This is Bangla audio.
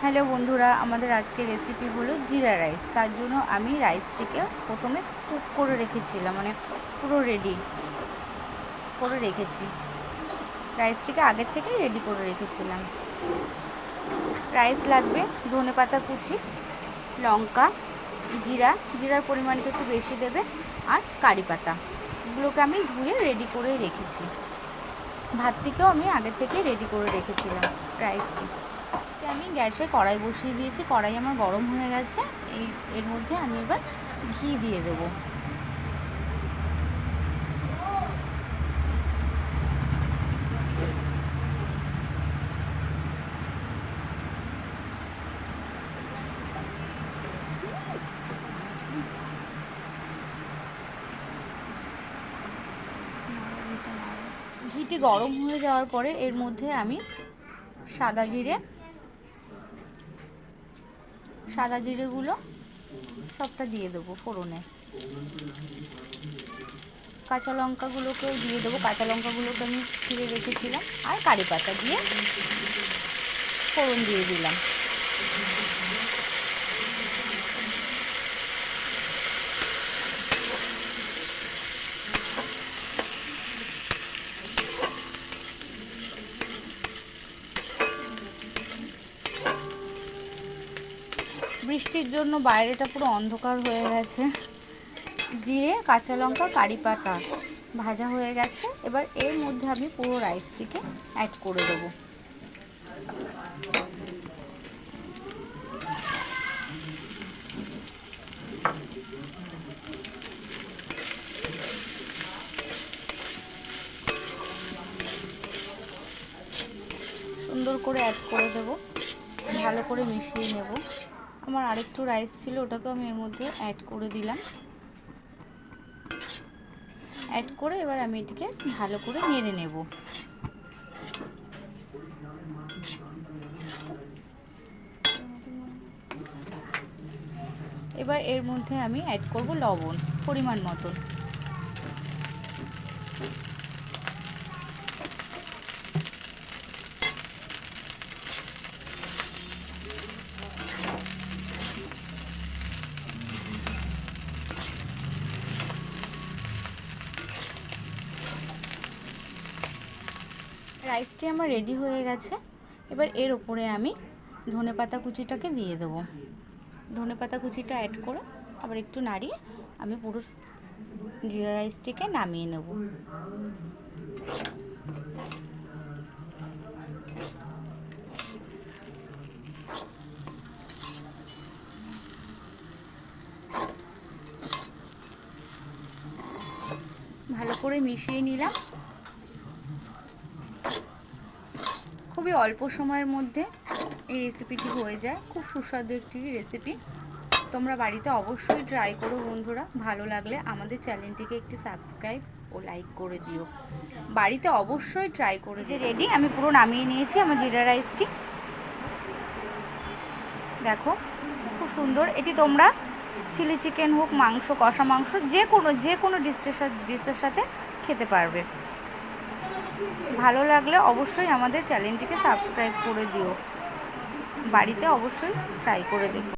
হ্যালো বন্ধুরা, আমাদের আজকে রেসিপি হলো জিরা রাইস। তার জন্য আমি রাইসটিকে প্রথমে কুক করে রেখেছিলাম, মানে পুরো রেডি করে রেখেছি। রাইসটিকে আগের থেকেই রেডি করে রেখেছিলাম। রাইস লাগবে, ধনেপাতা কুচি, লঙ্কা, জিরার পরিমাণটা একটু বেশি দেবে, আর কারি পাতা। এগুলোকে আমি ধুয়ে রেডি করে রেখেছি। ভাতটিকেও আমি আগের থেকেই রেডি করে রেখেছিলাম। রাইসটি আমি গ্যাসে কড়াই বসিয়ে দিয়েছি। কড়াই আমার গরম হয়ে গেছে। এর মধ্যে আমি এবার ঘি দিয়ে দেবো। ঘিটি গরম হয়ে যাওয়ার পরে এর মধ্যে আমি সাদা জিরেগুলো সবটা দিয়ে দেবো ফোড়নে। কাঁচা লঙ্কাগুলোকেও দিয়ে দেবো। কাঁচা লঙ্কাগুলোকে আমি ছিঁড়ে রেখেছিলাম। আর কারি পাতা দিয়ে ফোড়ন দিয়ে দিলাম। বৃষ্টির জন্য বাইরেটা পুরো অন্ধকার হয়ে গেছে। জিরে, কাঁচা লঙ্কা, কারি পাতা ভাজা হয়ে গেছে। এবার এর মধ্যে আমি পুরো রাইসটিকে অ্যাড করে দেবো। সুন্দর করে অ্যাড করে দেবো। ভালো করে মিশিয়ে নেব। আমার আরেকটু রাইস ছিল, ওটাকেও আমি এর মধ্যে অ্যাড করে দিলাম। অ্যাড করে এবার আমি এটিকে ভালো করে নেড়ে নেব। এবার এর মধ্যে আমি অ্যাড করব লবণ পরিমাণ মতো। রাইসটি আমার রেডি হয়ে গেছে। এবার এর ওপরে আমি ধনেপাতা কুচিটাকে দিয়ে দেবো। ধনেপাতা কুচিটা অ্যাড করে আবার একটু নাড়িয়ে আমি পুরো জিরা রাইসটিকে নামিয়ে নেব। ভালো করে মিশিয়ে নিলাম। খুবই অল্প সময়ের মধ্যে এই রেসিপিটি হয়ে যায়। খুব সুস্বাদু একটি রেসিপি। তোমরা বাড়িতে অবশ্যই ট্রাই করো বন্ধুরা। ভালো লাগলে আমাদের চ্যানেলটিকে একটি সাবস্ক্রাইব ও লাইক করে দিও। বাড়িতে অবশ্যই ট্রাই করে। যে রেডি, আমি পুরো নামিয়ে নিয়েছি আমার জিরা রাইসটি। দেখো খুব সুন্দর। এটি তোমরা চিলি চিকেন হোক, মাংস, কষা মাংস, যে কোনো ডিশের সাথে খেতে পারবে। ভালো লাগলে অবশ্যই আমাদের চ্যানেলটিকে সাবস্ক্রাইব করে দিও। বাড়িতে অবশ্যই ট্রাই করে দেখো।